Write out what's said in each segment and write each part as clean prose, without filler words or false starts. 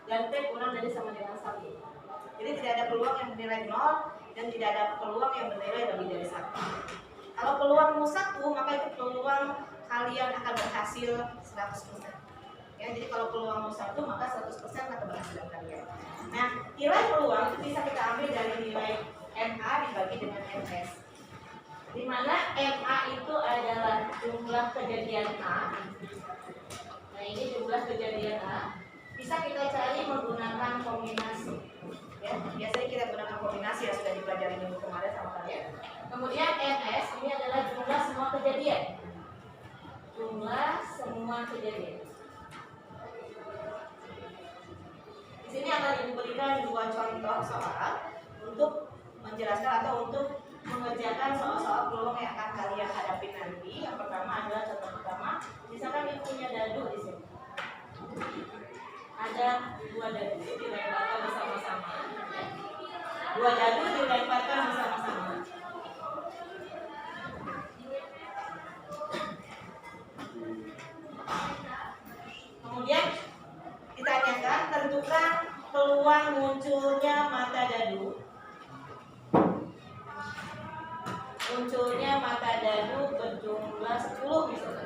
dan P kurang dari sama dengan 1. Jadi tidak ada peluang yang bernilai 0 dan tidak ada peluang yang bernilai lebih dari 1. Kalau peluangmu 1, maka itu peluang kalian akan berhasil 100%. Ya, jadi kalau peluangmu 1, maka 100% akan keberhasilan kalian. Nah, nilai peluang itu bisa kita ambil dari nilai MA dibagi dengan MS. Di mana MA itu adalah jumlah kejadian A. Nah, ini jumlah kejadian A. Bisa kita cari menggunakan kombinasi. Ya, biasanya kita gunakan kombinasi yang sudah dipelajari minggu kemarin sama kalian. Kemudian MS ini adalah jumlah semua kejadian. Jumlah semua kejadian. Di sini akan diberikan 2 contoh soal untuk menjelaskan atau untuk mengerjakan soal-soal peluang yang akan kalian hadapi nanti. Yang pertama adalah contoh pertama, misalkan ibu punya dadu di sini. Ada 2 dadu dilemparkan bersama-sama. 2 dadu dilemparkan bersama-sama. Kemudian ditanyakan, tentukan peluang munculnya mata dadu. Munculnya mata dadu berjumlah 10 misalnya.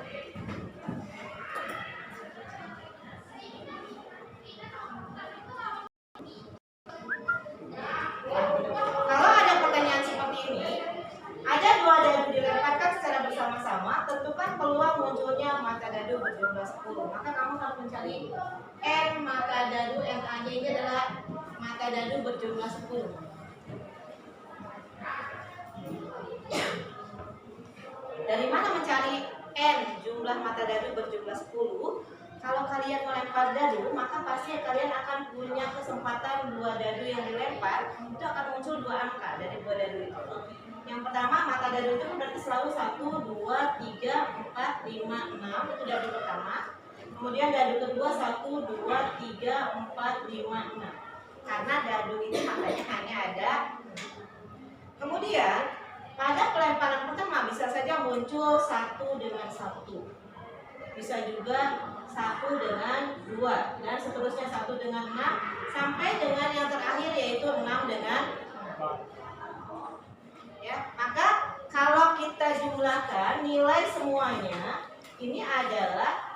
Kalau ada pertanyaan seperti ini, ada 2 dadu dilemparkan secara bersama-sama, tentukan peluang munculnya mata dadu berjumlah 10. Maka kamu harus mencari N mata dadu, NA-nya ini adalah mata dadu berjumlah 10. Dari mana mencari N jumlah mata dadu berjumlah 10? Kalau kalian melempar dadu, maka pasti kalian akan punya kesempatan 2 dadu yang dilempar, itu akan muncul 2 angka dari 2 dadu itu. Yang pertama, mata dadu itu berarti selalu 1, 2, 3, 4, 5, 6, itu dadu pertama. Kemudian dadu kedua 1, 2, 3, 4, 5, 6. Karena dadu ini matanya hanya ada. Kemudian pada pelemparan pertama bisa saja muncul 1 dengan 1. Bisa juga 1 dengan 2 dan seterusnya 1 dengan 6 sampai dengan yang terakhir yaitu 6 dengan 6. Ya, maka kalau kita jumlahkan nilai semuanya ini adalah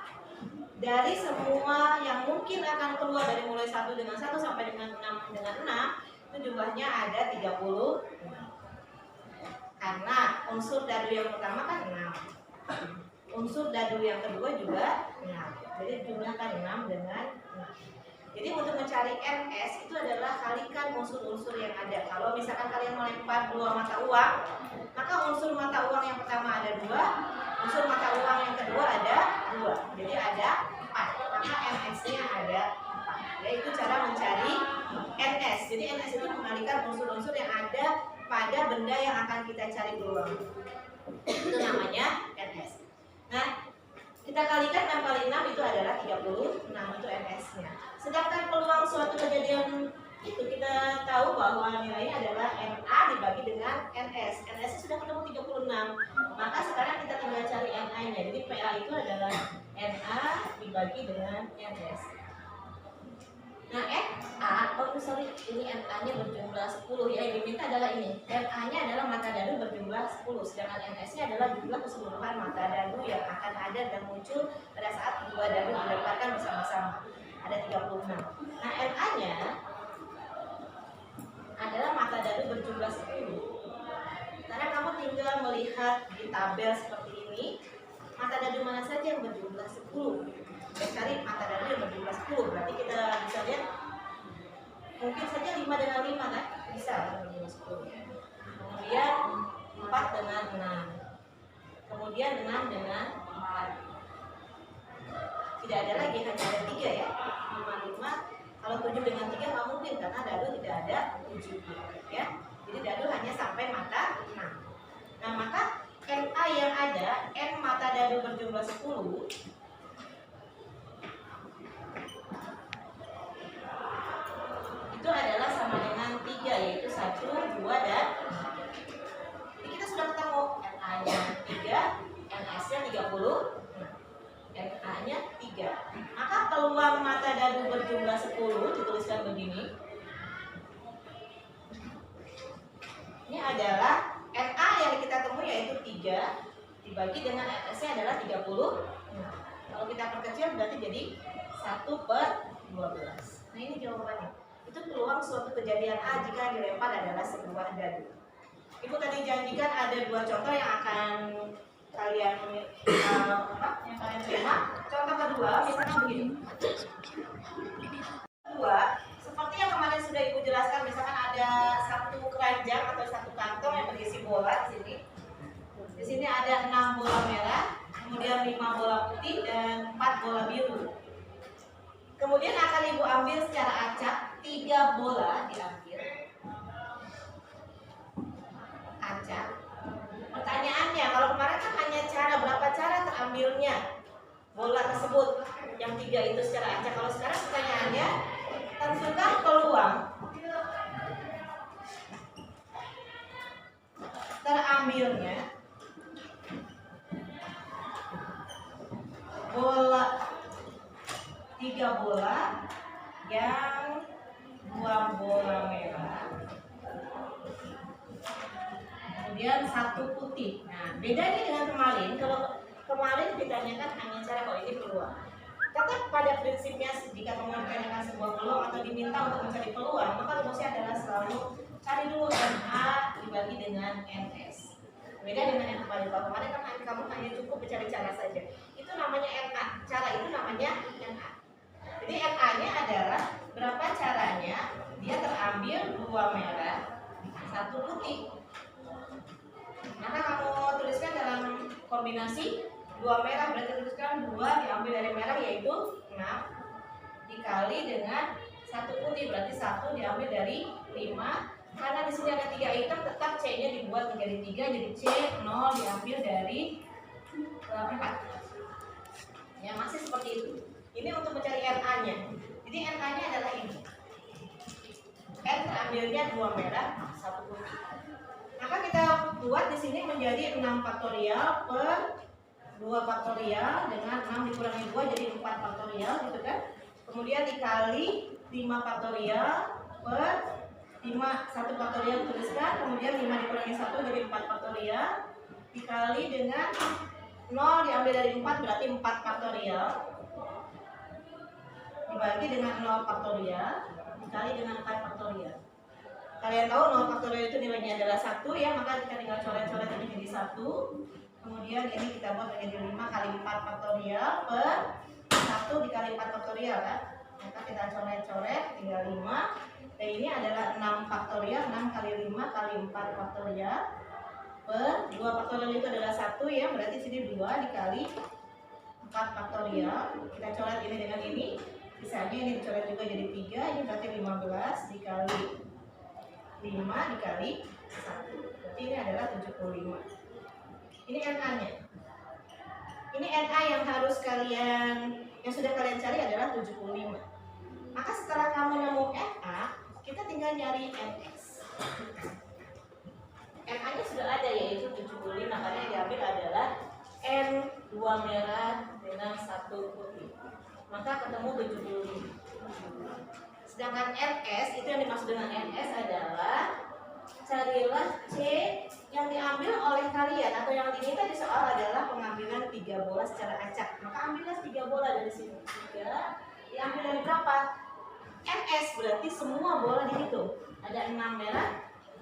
dari semua yang mungkin akan keluar dari mulai 1 dengan 1 sampai dengan 6 dengan 6 itu jumlahnya ada 30. Karena unsur dadu yang pertama kan 6. Unsur dadu yang kedua juga 6. Jadi jumlahkan 6 dengan 6. Jadi untuk mencari NS itu adalah kalikan unsur-unsur yang ada. Kalau misalkan kalian melempar 2 mata uang, maka unsur mata uang yang pertama ada 2, unsur mata uang yang kedua ada 2. Jadi ada 4. Maka NS-nya ada 4. Yaitu cara mencari NS. Jadi NS itu mengalihkan unsur-unsur yang ada pada benda yang akan kita cari peluang. Itu namanya NS. Nah, kita kalikan 6 kali 6 itu adalah 36, itu NS-nya. Sedangkan peluang suatu kejadian itu kita tahu bahwa nilainya adalah NA dibagi dengan NS. NS sudah ketemu 36. Maka sekarang kita tinggal cari NA-nya. Jadi PA itu adalah NA dibagi dengan NS. Nah, ini NA-nya berjumlah 10 ya. Yang diminta adalah ini. NA-nya adalah mata dadu berjumlah 10, sedangkan NS-nya adalah jumlah keseluruhan mata dadu yang akan ada dan muncul pada saat 2 dadu dilemparkan bersama-sama. Ada 36. Nah, NA-nya adalah mata dadu berjumlah 10. Karena kamu tinggal melihat di tabel seperti ini, mata dadu mana saja yang berjumlah 10. Cari mata dadu yang berjumlah 10. Berarti kita bisa lihat mungkin saja 5 dengan 5 kan? Bisa berjumlah 10. Kemudian 4 dengan 6. Kemudian 6 dengan 4. Tidak ada lagi, hanya ada 3 ya. 5. Kalau 7 dengan 3 nggak mungkin karena dadu tidak ada 7 ya. Jadi dadu hanya sampai mata 6. Nah, maka NA yang ada, N mata dadu berjumlah 10 itu adalah sama dengan 3, yaitu 1, 2, dan 4. Jadi kita sudah ketemu NA-nya 3, NS-nya 30, NA-nya 3. Maka peluang mata dadu berjumlah 10, dituliskan begini. Ini adalah NA yang kita temui yaitu 3 dibagi dengan NS-nya adalah 30. Nah, kalau kita perkecil berarti jadi 1/12. Nah, ini jawabannya. Itu peluang suatu kejadian A jika dilempar adalah sebuah dadu. Ibu tadi janjikan ada 2 contoh yang akan kalian terima. Contoh kedua misalnya begini. Kedua, seperti yang kemarin sudah Ibu jelaskan, misalkan ada satu keranjang atau satu kantong yang berisi bola di sini. Di sini ada 6 bola merah, kemudian 5 bola putih dan 4 bola biru. Kemudian akan Ibu ambil secara acak 3 bola diambil. Acak. Pertanyaannya, kalau kemarin kan hanya berapa cara terambilnya bola tersebut, yang 3 itu secara acak. Kalau sekarang pertanyaannya, tentukan peluang terambilnya bola 3 bola yang 2 bola merah, kemudian 1 putih. Nah, bedanya dengan kemarin, kalau kemarin ditanyakan hanya cara, kalau ini peluang. Tetap pada prinsipnya, jika kamu menanyakan sebuah peluang atau diminta untuk mencari peluang, maka rumusnya adalah selalu cari dulu NA dibagi dengan NS. Beda dengan yang kemarin. Kalau kemarin kan kamu hanya cukup mencari cara saja. Itu namanya NA. Cara itu namanya NA. Jadi NA-nya adalah berapa caranya dia terambil 2 merah, 1 putih. Maka kamu tuliskan dalam kombinasi 2 merah, berarti tuliskan 2 diambil dari merah yaitu 6 dikali dengan 1 putih, berarti 1 diambil dari 5. Karena di sini ada 3 item, tetap C-nya dibuat menjadi 3, jadi C 0 diambil dari 4. Ya, masih seperti itu. Ini untuk mencari NA-nya. Jadi NA-nya adalah ini. N terambilnya 2 merah, 1 putih. Maka kita buat di sini menjadi 6 faktorial per 2 faktorial dengan 6 dikurangi 2 jadi 4 faktorial gitu kan. Kemudian dikali 5 faktorial per 1 faktorial tuliskan, kemudian 5 dikurangi 1 jadi 4 faktorial dikali dengan 0 diambil dari 4 berarti 4 faktorial dibagi dengan 0 faktorial dikali dengan 4 faktorial. Kalian tahu 0 faktorial itu nilainya adalah 1 ya, maka kita tinggal coret-coret ini jadi 1. Kemudian ini kita buat menjadi 5 kali 4 faktorial per 1 dikali 4 faktorial kan. Maka kita coret-coret tinggal 5. Dan ini adalah 6 faktorial, 6 kali 5 kali 4 faktorial per 2 faktorial itu adalah 1 ya, berarti sini 2 dikali 4 faktorial. Kita coret ini dengan ini, sisanya ini dicoret juga jadi 3, ini berarti 15 dikali 5 dikali 1. Berarti ini adalah 75. Ini NA-nya. Ini NA yang harus yang sudah kalian cari adalah 75. Maka setelah kamu nemu NA, kita tinggal nyari NS. NA-nya sudah ada yaitu 75, karena yang diambil adalah N 2 merah dengan 1 putih. Maka ketemu 75. Sedangkan NS, itu yang dimaksud dengan NS adalah carilah C yang diambil oleh kalian atau yang diminta di soal adalah pengambilan 3 bola secara acak. Maka ambillah 3 bola dari sini. 3 diambil dari berapa? NS berarti semua bola dihitung. Ada 6 merah,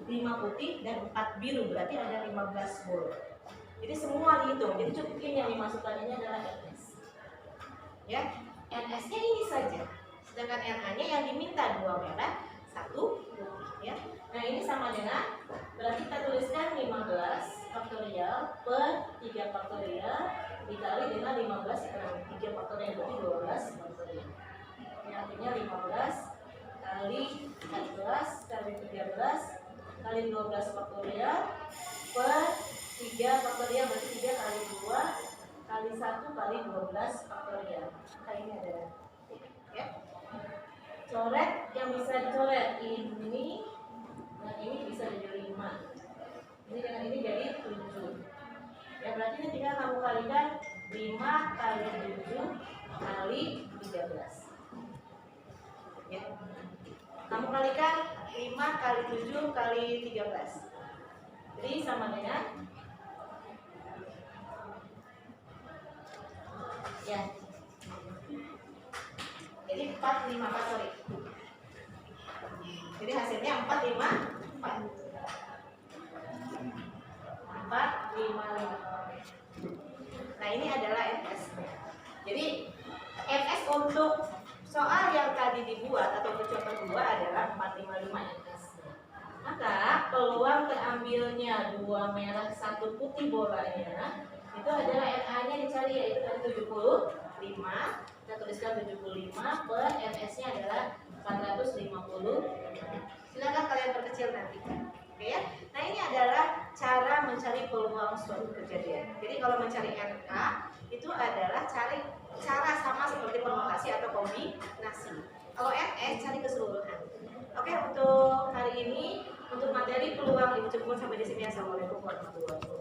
5 putih dan 4 biru, berarti ada 15 bola. Jadi semua dihitung. Jadi cukup ini yang dimasukkan ini adalah NS. Ya, NS-nya ini saja. Sedangkan NA-nya yang diminta 2 merah, 1 putih ya. Nah, ini sama dengan berarti kita tuliskan 15 faktorial per 3 faktorial dikali dengan 15 dikurangi 3 faktorial berarti 12 faktorial. Ini artinya 15 kali 14 kali 13 kali 12 faktorial per 3 faktorial berarti 3 kali 2 kali 1 kali 12 faktorial. Maka ini adalah ya. Coret yang bisa dicoret ini dan ini bisa jadi 5. Ini dengan ini jadi 7. Ya berarti ini tinggal kamu kalikan 5 kali 7 kali 13. kalikan 5 kali 7 kali 13. Jadi sama dengan ya. Jadi 454, sorry. Jadi hasilnya 454. 455. Nah, ini adalah FS. Jadi FS untuk soal yang tadi dibuat atau contoh kedua adalah 455 FS. Maka peluang terambilnya 2 merah 1 putih bolanya itu adalah NA-nya dicari, yaitu tadi 75. Kita tuliskan 75 per FS-nya adalah 450. Silakan kalian perkecil nanti. Oke ya. Nah, ini adalah cara mencari peluang suatu kejadian. Jadi kalau mencari NK itu adalah cari cara sama seperti permutasi atau kombinasi. Kalau NS cari keseluruhan. Oke, untuk hari ini untuk materi peluang Ibu cukup sampai di sini. Assalamualaikum warahmatullahi wabarakatuh.